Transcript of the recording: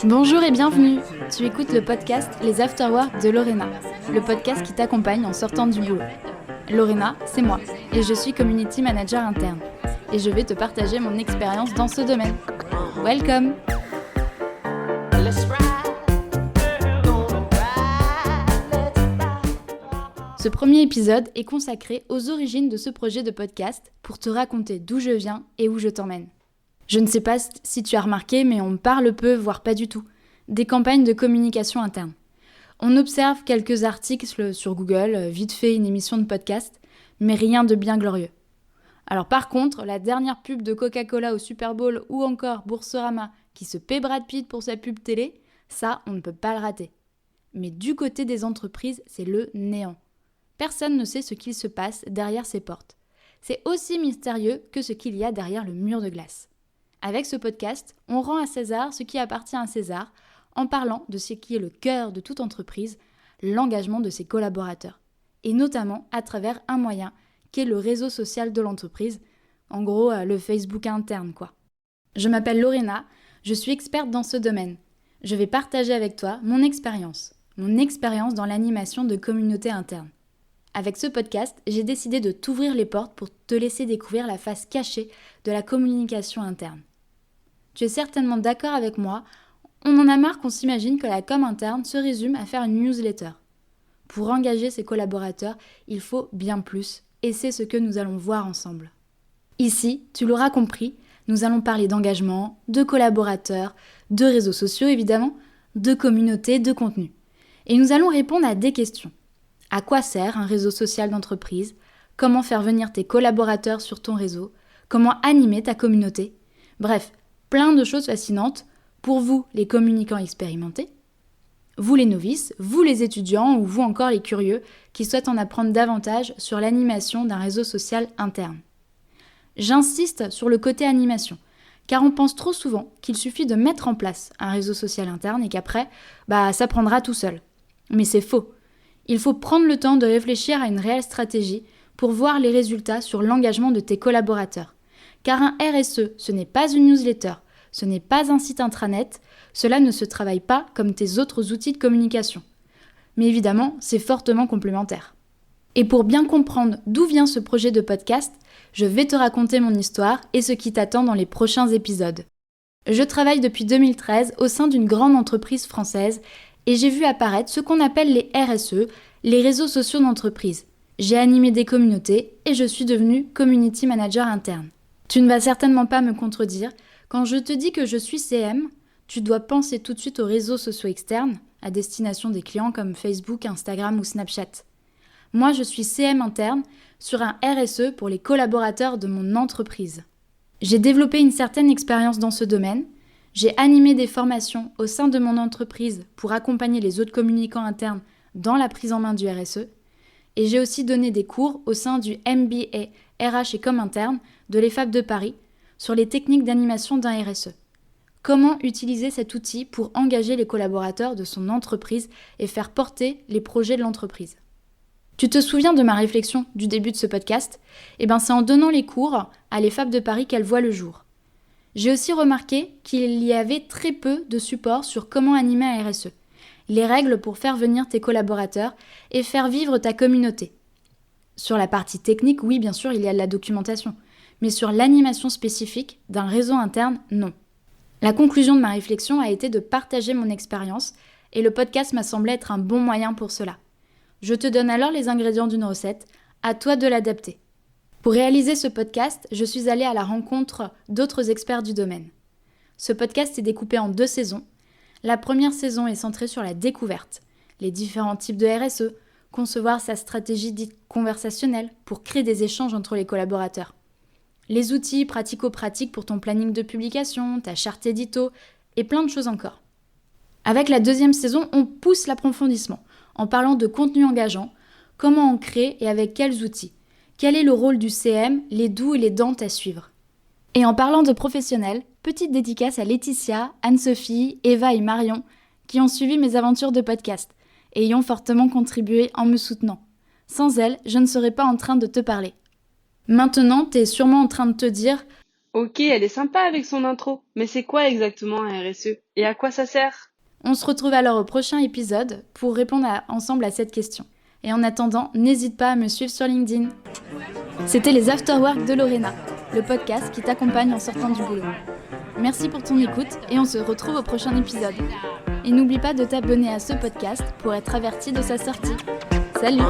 Bonjour et bienvenue. Tu écoutes le podcast Les Afterwork de Lorena, le podcast qui t'accompagne en sortant du boulot. Lorena, c'est moi, et je suis Community Manager interne. Et je vais te partager mon expérience dans ce domaine. Welcome! Ce premier épisode est consacré aux origines de ce projet de podcast pour te raconter d'où je viens et où je t'emmène. Je ne sais pas si tu as remarqué, mais on parle peu, voire pas du tout, des campagnes de communication interne. On observe quelques articles sur Google, vite fait une émission de podcast, mais rien de bien glorieux. Alors par contre, la dernière pub de Coca-Cola au Super Bowl ou encore Boursorama qui se paie Brad Pitt pour sa pub télé, ça, on ne peut pas le rater. Mais du côté des entreprises, c'est le néant. Personne ne sait ce qu'il se passe derrière ces portes. C'est aussi mystérieux que ce qu'il y a derrière le mur de glace. Avec ce podcast, on rend à César ce qui appartient à César en parlant de ce qui est le cœur de toute entreprise, l'engagement de ses collaborateurs. Et notamment à travers un moyen qu'est le réseau social de l'entreprise, en gros le Facebook interne quoi. Je m'appelle Lorena, je suis experte dans ce domaine. Je vais partager avec toi mon expérience dans l'animation de communautés internes. Avec ce podcast, j'ai décidé de t'ouvrir les portes pour te laisser découvrir la face cachée de la communication interne. Tu es certainement d'accord avec moi, on en a marre qu'on s'imagine que la com interne se résume à faire une newsletter. Pour engager ses collaborateurs, il faut bien plus, et c'est ce que nous allons voir ensemble. Ici, tu l'auras compris, nous allons parler d'engagement, de collaborateurs, de réseaux sociaux évidemment, de communautés, de contenu. Et nous allons répondre à des questions. À quoi sert un réseau social d'entreprise? Comment faire venir tes collaborateurs sur ton réseau? Comment animer ta communauté? Bref, plein de choses fascinantes pour vous, les communicants expérimentés, vous les novices, vous les étudiants ou vous encore les curieux qui souhaitent en apprendre davantage sur l'animation d'un réseau social interne. J'insiste sur le côté animation, car on pense trop souvent qu'il suffit de mettre en place un réseau social interne et qu'après, ça prendra tout seul. Mais c'est faux. Il faut prendre le temps de réfléchir à une réelle stratégie pour voir les résultats sur l'engagement de tes collaborateurs. Car un RSE, ce n'est pas une newsletter, ce n'est pas un site intranet, cela ne se travaille pas comme tes autres outils de communication. Mais évidemment, c'est fortement complémentaire. Et pour bien comprendre d'où vient ce projet de podcast, je vais te raconter mon histoire et ce qui t'attend dans les prochains épisodes. Je travaille depuis 2013 au sein d'une grande entreprise française et j'ai vu apparaître ce qu'on appelle les RSE, les réseaux sociaux d'entreprise. J'ai animé des communautés et je suis devenue Community Manager interne. Tu ne vas certainement pas me contredire, quand je te dis que je suis CM, tu dois penser tout de suite aux réseaux sociaux externes, à destination des clients comme Facebook, Instagram ou Snapchat. Moi, je suis CM interne sur un RSE pour les collaborateurs de mon entreprise. J'ai développé une certaine expérience dans ce domaine. J'ai animé des formations au sein de mon entreprise pour accompagner les autres communicants internes dans la prise en main du RSE. Et j'ai aussi donné des cours au sein du MBA RH et Com interne de l'EFAP de Paris sur les techniques d'animation d'un RSE. Comment utiliser cet outil pour engager les collaborateurs de son entreprise et faire porter les projets de l'entreprise. Tu te souviens de ma réflexion du début de ce podcast? C'est en donnant les cours à l'EFAP de Paris qu'elle voit le jour. J'ai aussi remarqué qu'il y avait très peu de supports sur comment animer un RSE, les règles pour faire venir tes collaborateurs et faire vivre ta communauté. Sur la partie technique, oui, bien sûr, il y a de la documentation, mais sur l'animation spécifique d'un réseau interne, non. La conclusion de ma réflexion a été de partager mon expérience et le podcast m'a semblé être un bon moyen pour cela. Je te donne alors les ingrédients d'une recette, à toi de l'adapter. Pour réaliser ce podcast, je suis allée à la rencontre d'autres experts du domaine. Ce podcast est découpé en 2 saisons. La première saison est centrée sur la découverte, les différents types de RSE, concevoir sa stratégie dite conversationnelle pour créer des échanges entre les collaborateurs. Les outils pratico-pratiques pour ton planning de publication, ta charte édito et plein de choses encore. Avec la deuxième saison, on pousse l'approfondissement en parlant de contenu engageant, comment en créer et avec quels outils. Quel est le rôle du CM, les do's et les don'ts à suivre? Et en parlant de professionnels, petite dédicace à Laetitia, Anne-Sophie, Eva et Marion qui ont suivi mes aventures de podcast et y ont fortement contribué en me soutenant. Sans elles, je ne serais pas en train de te parler. Maintenant, t'es sûrement en train de te dire Ok, elle est sympa avec son intro. Mais c'est quoi exactement un RSE? Et à quoi ça sert? On se retrouve alors au prochain épisode pour répondre ensemble à cette question. Et en attendant, n'hésite pas à me suivre sur LinkedIn. C'était les Afterwork de Lorena, le podcast qui t'accompagne en sortant du boulot. Merci pour ton écoute et on se retrouve au prochain épisode. Et n'oublie pas de t'abonner à ce podcast pour être averti de sa sortie. Salut!